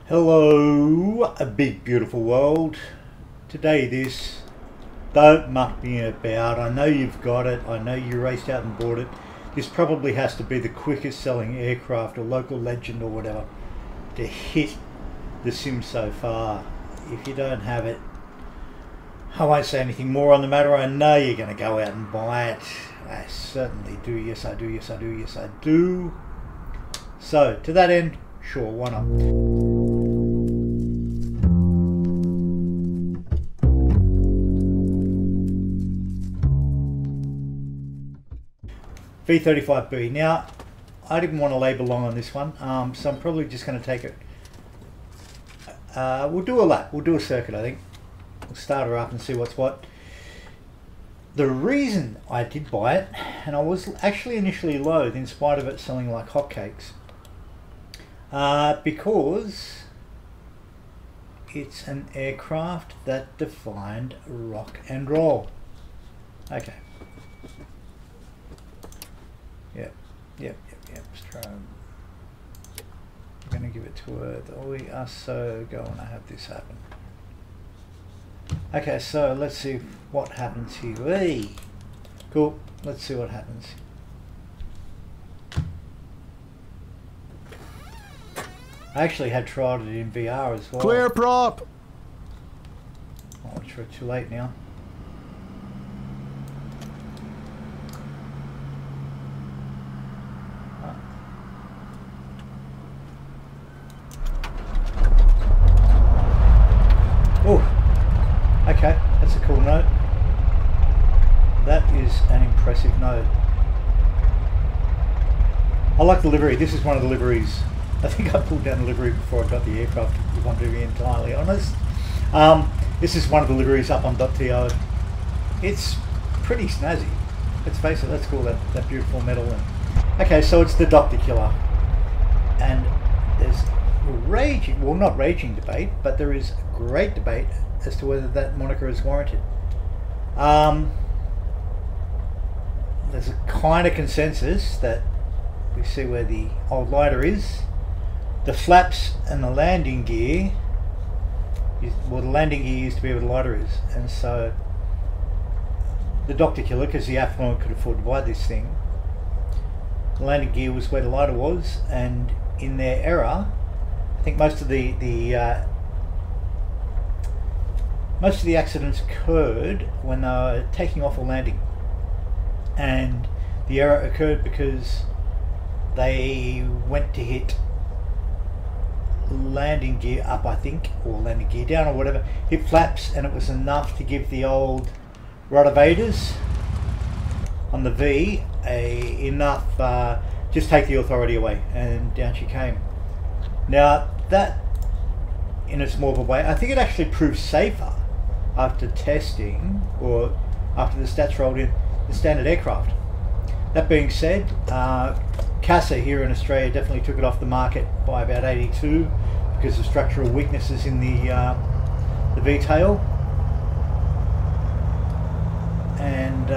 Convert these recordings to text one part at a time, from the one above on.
Hello, a big beautiful world. Today this, don't muck me about, I know you've got it, I know you raced out and bought it. This probably has to be the quickest selling aircraft or local legend or whatever to hit the sim so far. If you don't have it, I won't say anything more on the matter. I know you're going to go out and buy it. I certainly do. Yes I do, yes I do, yes I do. So to that end, sure, why not? V-35B. Now, I didn't want to labour long on this one, so I'm probably just going to take it. We'll do a lap. We'll do a circuit, I think. We'll start her up and see what's what. The reason I did buy it, and I was actually initially loath in spite of it selling like hotcakes, because it's an aircraft that defined rock and roll. Okay. Yep. I'm going to give it to her. We are so going to have this happen. Okay, so let's see what happens here. Hey, cool. Let's see what happens. I actually had tried it in VR as well. Clear prop. Oh, I'm sure it's too late now. Oh, okay, that's a cool note. That is an impressive note. I like the livery. This is one of the liveries. I think I pulled down the livery before I got the aircraft, if I'm to be entirely honest. This is one of the liveries up on .to. It's pretty snazzy. Let's face it, let's call that beautiful metal. Okay, so it's the Dr. Killer. And there's raging, well not raging debate, but there is great debate as to whether that moniker is warranted. There's a kind of consensus that we see where the old lighter is. The flaps and the landing gear, well, the landing gear used to be where the lighter is, and so the Dr. Killer, because the affluent could afford to buy this thing, the landing gear was where the lighter was, and in their era, I think most of the accidents occurred when they were taking off or landing, and the error occurred because they went to hit landing gear up, I think, or landing gear down or whatever, hit flaps, and it was enough to give the old rotovaders on the V enough just take the authority away, and down she came. Now that, in a small way, I think it actually proved safer after testing, or after the stats rolled in the standard aircraft. That being said, CASA here in Australia definitely took it off the market by about 82 because of structural weaknesses in the V-tail, and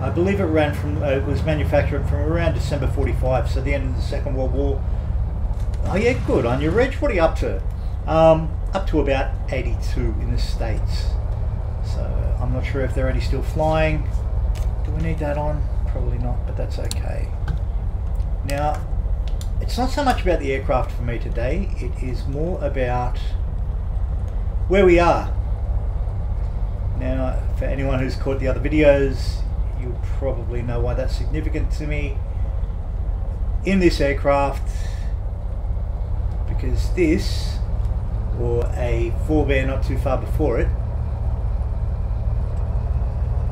I believe it ran from, it was manufactured from around December 45, so the end of the Second World War. Oh yeah, good on you, Reg. What are you up to? Up to about 82 in the States. So I'm not sure if they're already still flying. Do we need that on? Probably not, but that's okay. Now, it's not so much about the aircraft for me today. It is more about where we are. Now, for anyone who's caught the other videos, you'll probably know why that's significant to me in this aircraft, because this, or a forebear not too far before it,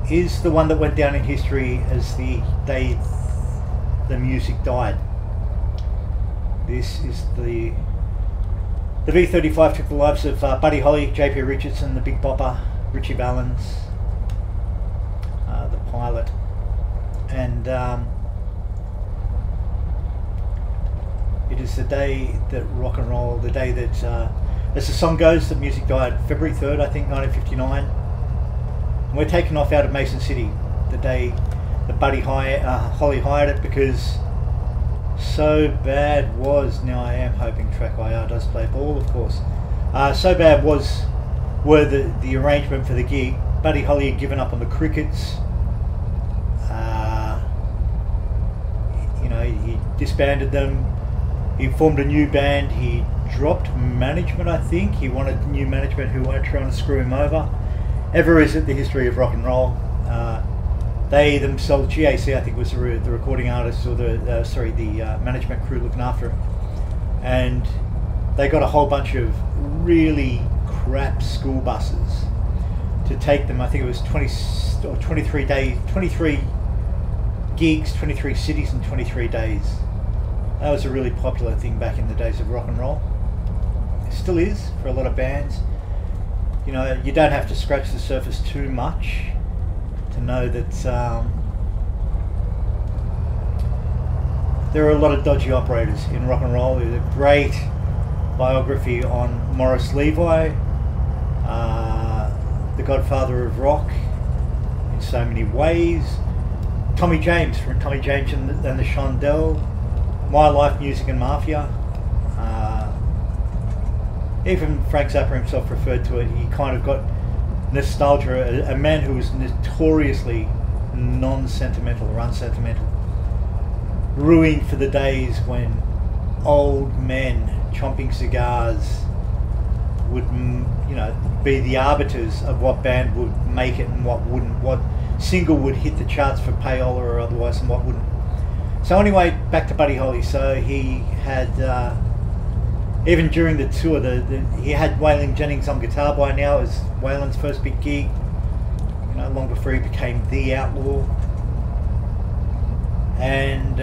is the one that went down in history as the day the music died. This is the V-35 took the lives of Buddy Holly, JP Richardson, the Big Bopper, Richie Valens, the pilot, and it is the day that rock and roll, the day that, as the song goes, the music died, February 3rd, I think, 1959. And we're taking off out of Mason City the day that Buddy Holly hired it, because So Bad was, now I am hoping TrackIR does play ball, of course. So Bad were the arrangement for the gig. Buddy Holly had given up on the crickets. You know, he disbanded them. He formed a new band. He dropped management, I think. He wanted new management who weren't trying to screw him over. Ever is it the history of rock and roll. They themselves, GAC I think was the recording artist, or the management crew looking after him, and they got a whole bunch of really crap school buses to take them. I think it was 20 or 23 days, 23 gigs, 23 cities in 23 days. That was a really popular thing back in the days of rock and roll. It still is for a lot of bands. You know, you don't have to scratch the surface too much to know that there are a lot of dodgy operators in rock and roll. There's a great biography on Morris Levi, the godfather of rock in so many ways. Tommy James, from Tommy James and the Shondell, My Life, Music and Mafia. Even Frank Zappa himself referred to it. He kind of got nostalgia, a man who was notoriously non-sentimental or unsentimental, ruing for the days when old men chomping cigars would, you know, be the arbiters of what band would make it and what wouldn't, what single would hit the charts for payola or otherwise and what wouldn't. So anyway, back to Buddy Holly. So he had, even during the tour, he had Waylon Jennings on guitar by now. It was Waylon's first big gig, you know, long before he became the Outlaw. And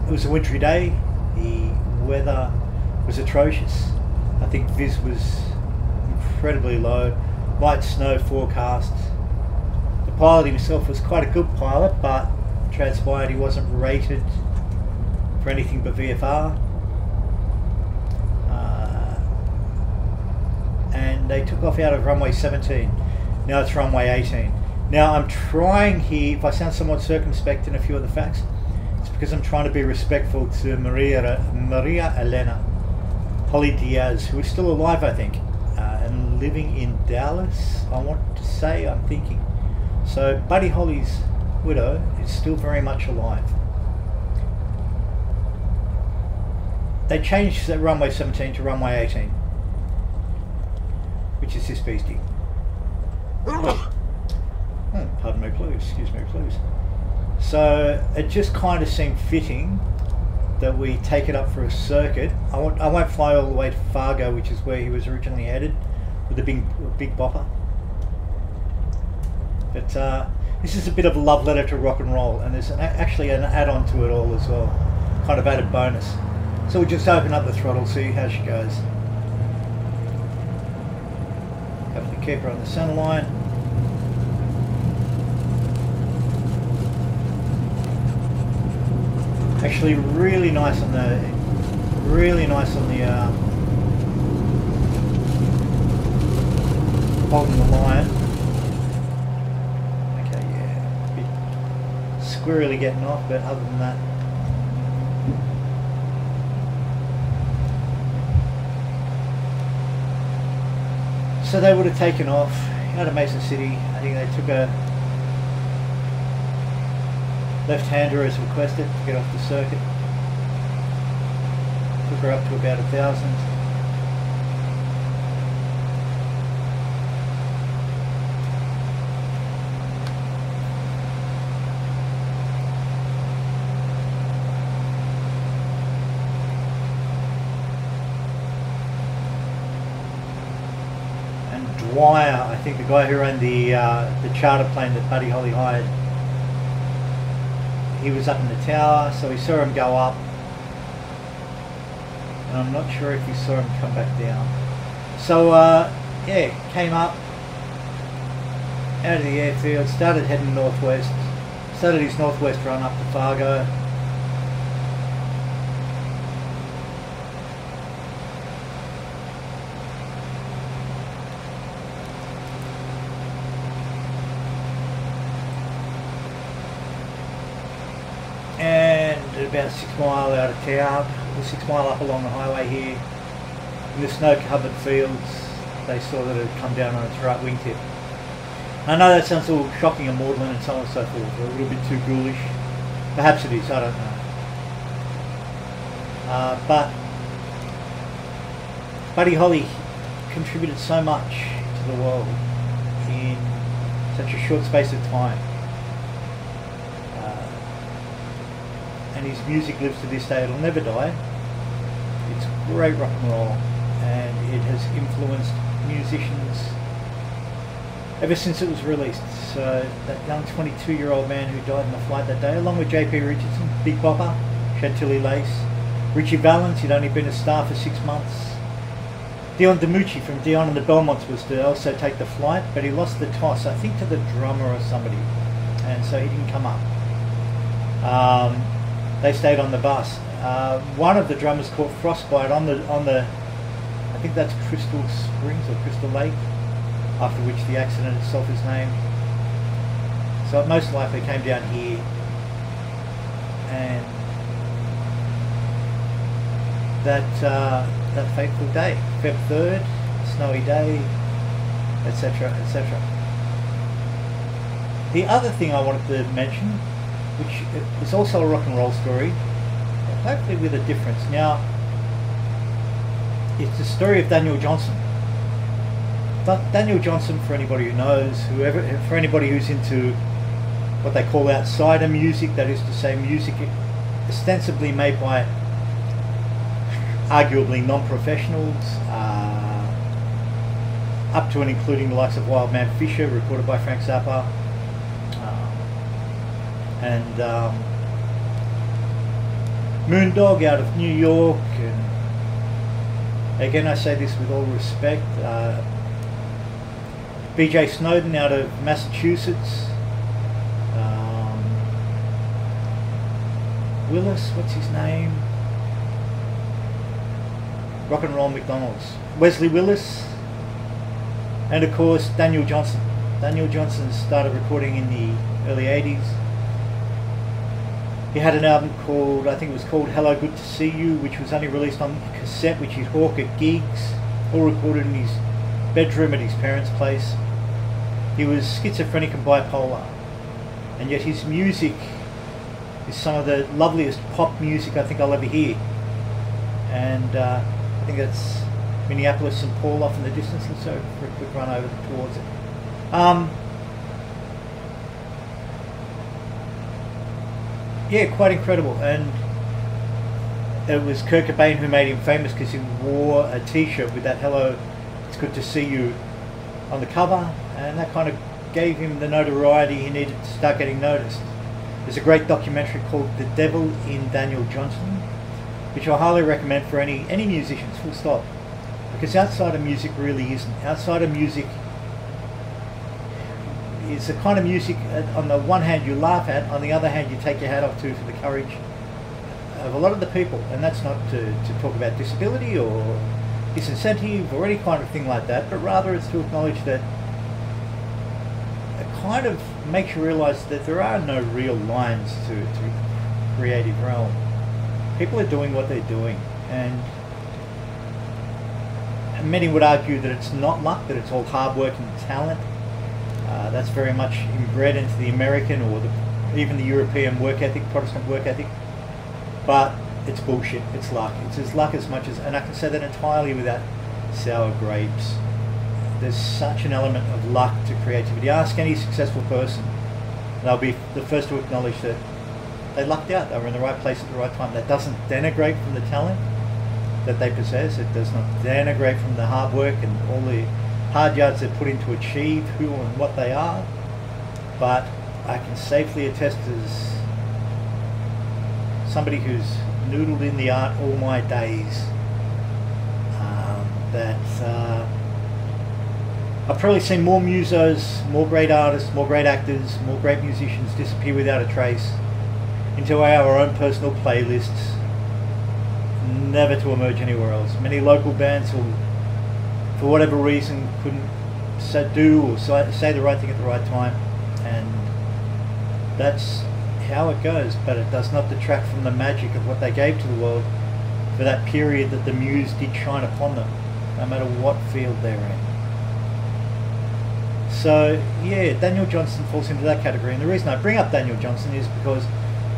it was a wintry day. The weather was atrocious. I think Viz was incredibly low. Light snow forecast. The pilot himself was quite a good pilot, but transpired he wasn't rated for anything but VFR. And they took off out of runway 17. Now it's runway 18. Now I'm trying here, if I sound somewhat circumspect in a few of the facts, it's because I'm trying to be respectful to Maria Elena Holly Diaz, who is still alive, I think, and living in Dallas, I want to say, I'm thinking. So Buddy Holly's widow is still very much alive. They changed that runway 17 to runway 18, which is this beastie. Pardon me please, excuse me please. So it just kind of seemed fitting that we take it up for a circuit. I won't fly all the way to Fargo, which is where he was originally headed, with the big bopper. But this is a bit of a love letter to rock and roll, and there's actually an add-on to it all as well, kind of added bonus. So we'll just open up the throttle, see how she goes. Have to keep her on the center line. Actually, really nice on the, holding the line. Okay, yeah, a bit squirrely getting off, but other than that. So they would have taken off out of Mason City. I think they took a left-hander as requested to get off the circuit. Took her up to about 1,000. And Dwyer, I think the guy who ran the charter plane that Buddy Holly hired, he was up in the tower, so we saw him go up, and I'm not sure if we saw him come back down. So yeah, came up out of the airfield, started heading northwest, started his northwest run up to Fargo. And about 6 mile out of town, or 6 mile up along the highway here. In the snow-covered fields, they saw that it had come down on its right wingtip. I know that sounds all shocking and maudlin and so on and so forth, or a little bit too ghoulish. Perhaps it is, I don't know. But Buddy Holly contributed so much to the world in such a short space of time. And his music lives to this day. It'll never die. It's great rock and roll, and it has influenced musicians ever since it was released. So that young 22-year-old man who died in the flight that day, along with J.P. Richardson, Big Bopper, Chantilly Lace, Richie Valens, he'd only been a star for 6 months. Dion DiMucci from Dion and the Belmonts was to also take the flight, but he lost the toss, I think, to the drummer or somebody, and so he didn't come up. They stayed on the bus. One of the drummers caught frostbite on the I think that's Crystal Springs or Crystal Lake, after which the accident itself is named. So it most likely came down here, and that fateful day, Feb 3rd, snowy day, etc., etc. The other thing I wanted to mention, which is also a rock and roll story, hopefully with a difference. Now, it's the story of Daniel Johnston. Daniel Johnston, for anybody who knows, for anybody who's into what they call outsider music, that is to say music ostensibly made by arguably non-professionals, up to and including the likes of Wildman Fisher, recorded by Frank Zappa, and Moondog out of New York, and again I say this with all respect, BJ Snowden out of Massachusetts, Willis, what's his name? Rock and Roll McDonald's, Wesley Willis, and of course Daniel Johnston. Daniel Johnston started recording in the early 80s. He had an album called, I think it was called Hello Good to See You, which was only released on cassette, which he'd hawk at gigs, all recorded in his bedroom at his parents' place. He was schizophrenic and bipolar, and yet his music is some of the loveliest pop music I think I'll ever hear. And I think that's Minneapolis St. Paul off in the distance. Let's go for a quick run over towards it. Yeah, quite incredible. And it was Kurt Cobain who made him famous because he wore a t-shirt with that "Hello, it's good to see you" on the cover, and that kind of gave him the notoriety he needed to start getting noticed. There's a great documentary called The Devil in Daniel Johnston, which I highly recommend for any musicians, full stop. Because outside of music really isn't. Outside of music is the kind of music, on the one hand you laugh at, on the other hand you take your hat off to for the courage of a lot of the people. And that's not to talk about disability or disincentive or any kind of thing like that, but rather it's to acknowledge that it kind of makes you realise that there are no real lines to creative realm. People are doing what they're doing, and many would argue that it's not luck, that it's all hard work and talent. That's very much inbred into the American or even the European work ethic, Protestant work ethic. But it's bullshit. It's luck. It's as luck as much as, and I can say that entirely without sour grapes. There's such an element of luck to creativity. Ask any successful person, and they'll be the first to acknowledge that they lucked out. They were in the right place at the right time. That doesn't denigrate from the talent that they possess. It does not denigrate from the hard work and all the hard yards they put in to achieve who and what they are. But I can safely attest as somebody who's noodled in the art all my days that I've probably seen more musos, more great artists, more great actors, more great musicians disappear without a trace into our own personal playlists, never to emerge anywhere else. Many local bands who, for whatever reason, couldn't do or say the right thing at the right time, and that's how it goes, but it does not detract from the magic of what they gave to the world for that period that the muse did shine upon them, no matter what field they're in. So yeah, Daniel Johnston falls into that category, and the reason I bring up Daniel Johnston is because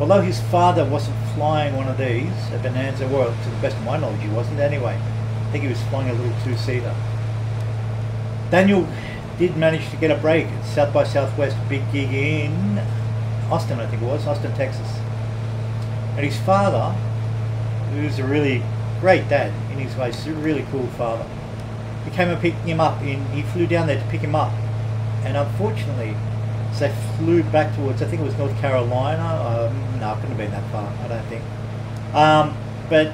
although his father wasn't flying one of these, a Bonanza, well, to the best of my knowledge he wasn't anyway, I think he was flying a little two-seater. Daniel did manage to get a break at South by Southwest big gig in Austin, I think it was, Austin, Texas. And his father, who was a really great dad in his way, a really cool father, he came and picked him up, he flew down there to pick him up. And unfortunately, as they flew back towards, I think it was North Carolina, no, it couldn't have been that far, I don't think. But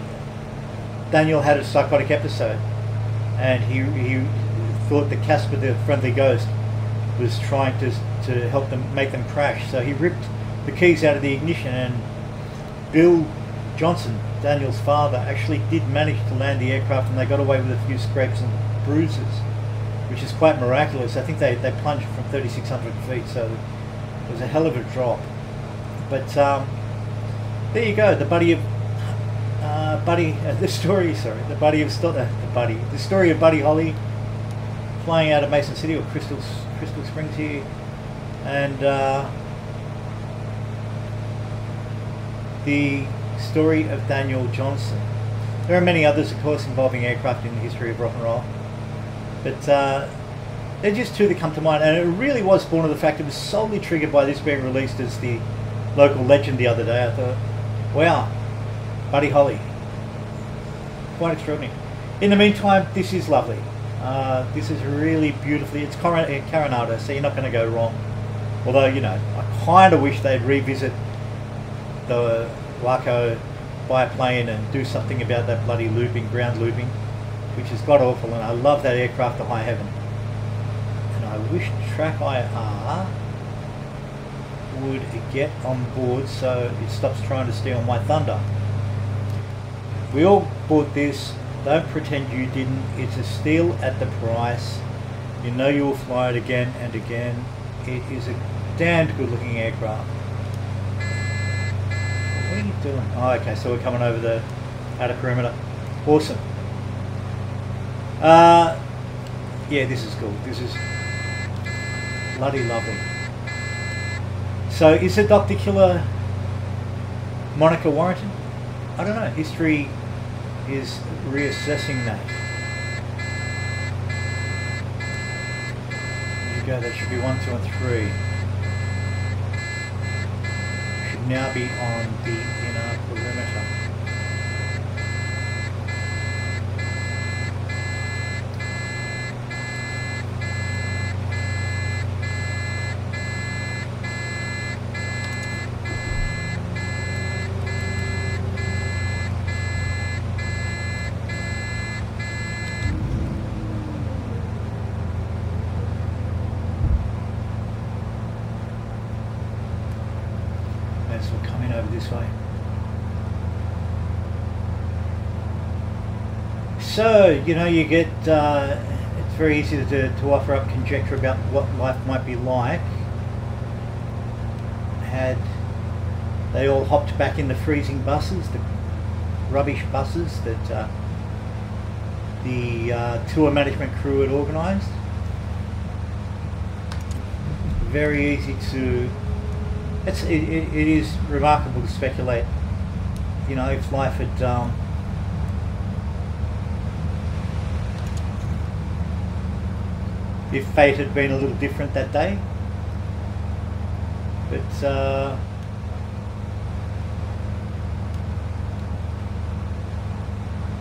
Daniel had a psychotic episode, and he thought that Casper the Friendly Ghost was trying to help them, make them crash. So he ripped the keys out of the ignition, and Bill Johnson, Daniel's father, actually did manage to land the aircraft, and they got away with a few scrapes and bruises, which is quite miraculous. I think they plunged from 3,600 feet, so it was a hell of a drop. But there you go, the story of Buddy Holly flying out of Mason City, or Crystal Springs here, and the story of Daniel Johnston. There are many others, of course, involving aircraft in the history of rock and roll, but they're just two that come to mind, and it really was born of the fact it was solely triggered by this being released as the local legend the other day. I thought, wow, Buddy Holly, quite extraordinary. In the meantime, this is lovely. This is really beautifully, it's Carenado, so you're not going to go wrong. Although, you know, I kind of wish they'd revisit the Waco biplane and do something about that bloody looping, ground looping, which is god awful, and I love that aircraft to high heaven. And I wish TrackIR would get on board so it stops trying to steal my thunder. We all bought this. Don't pretend you didn't. It's a steal at the price. You know you will fly it again and again. It is a damned good looking aircraft. What are you doing? Oh, okay, so we're coming over the outer perimeter. Awesome. Yeah, this is cool. This is bloody lovely. So is the Dr. Killer moniker warranted? I don't know. History is reassessing that. There you go, that should be 1, 2 and 3. Should now be on the inner perimeter. So we're coming over this way. So, you know, you get, it's very easy to offer up conjecture about what life might be like had they all hopped back in the freezing buses, the rubbish buses that the tour management crew had organised. Very easy to... it is remarkable to speculate, you know, if life had if fate had been a little different that day. But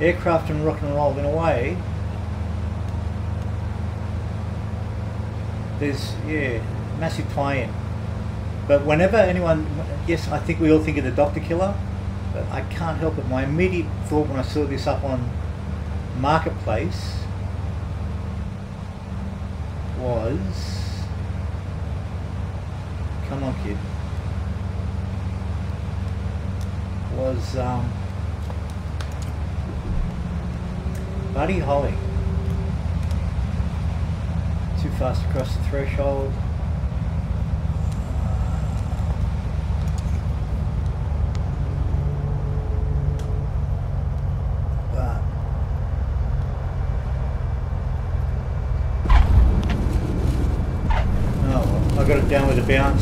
aircraft and rock and roll, in a way, there's, yeah, massive tie-in. But whenever anyone, yes, I think we all think of the Dr. Killer, but I can't help it. My immediate thought when I saw this up on Marketplace was, come on kid, was Buddy Holly. Too fast across the threshold. bounce.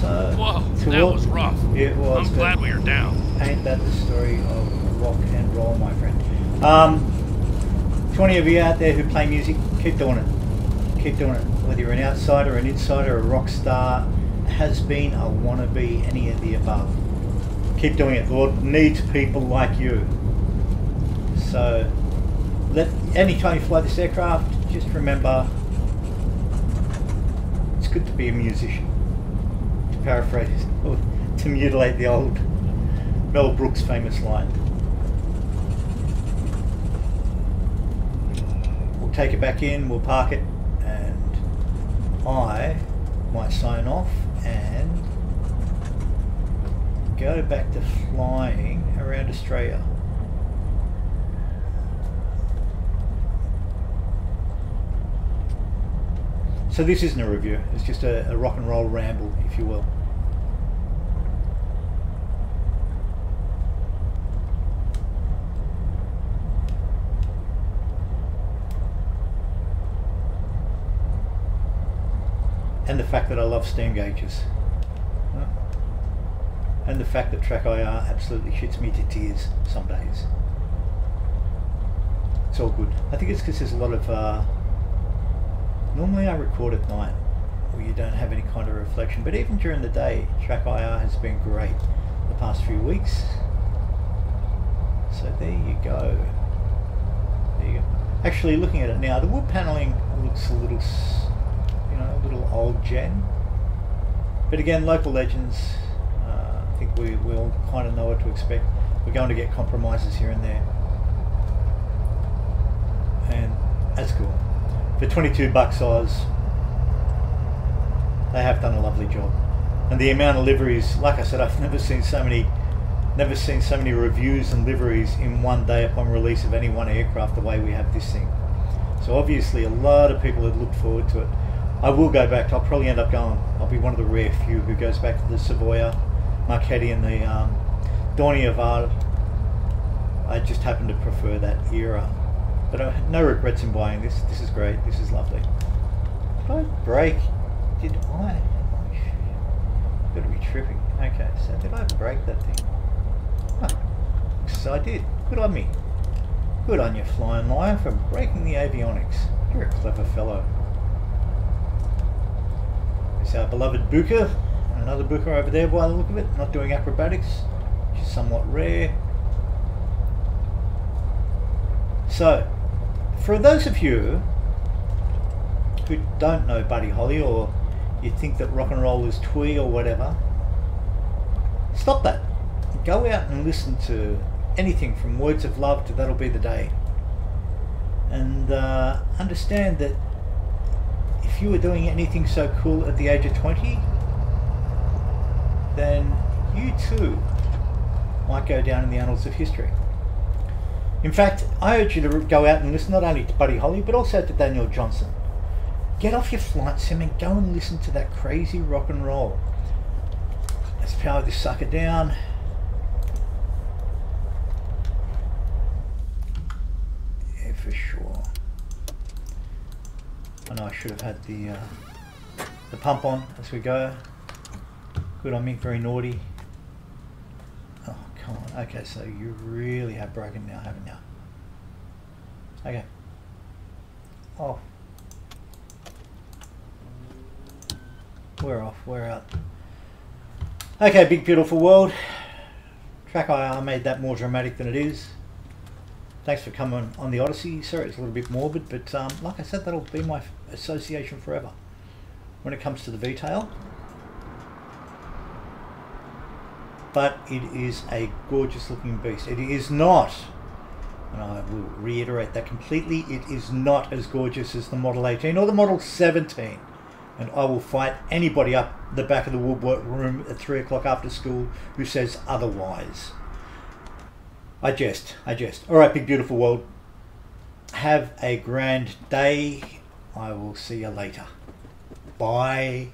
So, whoa, that was rough. It was. I'm glad we are down. Ain't that the story of rock and roll, my friend? 20 of you out there who play music, keep doing it. Keep doing it. Whether you're an outsider, an insider, a rock star, has been, a wannabe, any of the above. Keep doing it. The Lord needs people like you. So, anytime you fly this aircraft, just remember, it's good to be a musician. To paraphrase, or to mutilate the old Mel Brooks famous line. We'll take it back in, we'll park it, and I might sign off and go back to flying around Australia. So this isn't a review, it's just a rock and roll ramble, if you will. And the fact that I love steam gauges. And the fact that TrackIR absolutely shits me to tears some days. It's all good. I think it's because there's a lot of... normally I record at night where you don't have any kind of reflection, but even during the day, TrackIR has been great the past few weeks. So there you go. There you go. Actually, looking at it now, the wood paneling looks a little, you know, a little old gen. But again, local legends, I think we all kind of know what to expect. We're going to get compromises here and there. And that's cool. For 22 bucks Oz, they have done a lovely job. And the amount of liveries, like I said, I've never seen so many reviews and liveries in one day upon release of any one aircraft the way we have this thing. So obviously a lot of people have looked forward to it. I will go back. I'll probably end up going. I'll be one of the rare few who goes back to the Savoia, Marchetti, and the Dornier Var. I just happen to prefer that era. But I have no regrets in buying this. This is great. This is lovely. Did I break? Did I? Got to be tripping. Okay, so did I break that thing? Oh, looks as I did. Good on me. Good on you, Flying Lion, for breaking the avionics. You're a clever fellow. There's our beloved Buka. And another Buka over there by the look of it. Not doing acrobatics, which is somewhat rare. So, for those of you who don't know Buddy Holly, or you think that rock and roll is twee or whatever, stop that. Go out and listen to anything from Words of Love to That'll Be the Day. And understand that if you were doing anything so cool at the age of 20, then you too might go down in the annals of history. In fact, I urge you to go out and listen not only to Buddy Holly, but also to Daniel Johnson. Get off your flight sim and go and listen to that crazy rock and roll. Let's power this sucker down. Yeah, for sure. I know I should have had the pump on as we go. Good on me, very naughty. Oh, come on. Okay, so you really have broken now, haven't you? Okay. Off. We're off. We're out. Okay, big beautiful world. TrackIR made that more dramatic than it is. Thanks for coming on the Odyssey. Sorry, it's a little bit morbid, but like I said, that'll be my association forever. When it comes to the V-tail. But it is a gorgeous looking beast. It is not, and I will reiterate that completely, it is not as gorgeous as the Model 18 or the Model 17. And I will fight anybody up the back of the woodwork room at 3 o'clock after school who says otherwise. I jest. Alright, big beautiful world. Have a grand day. I will see you later. Bye.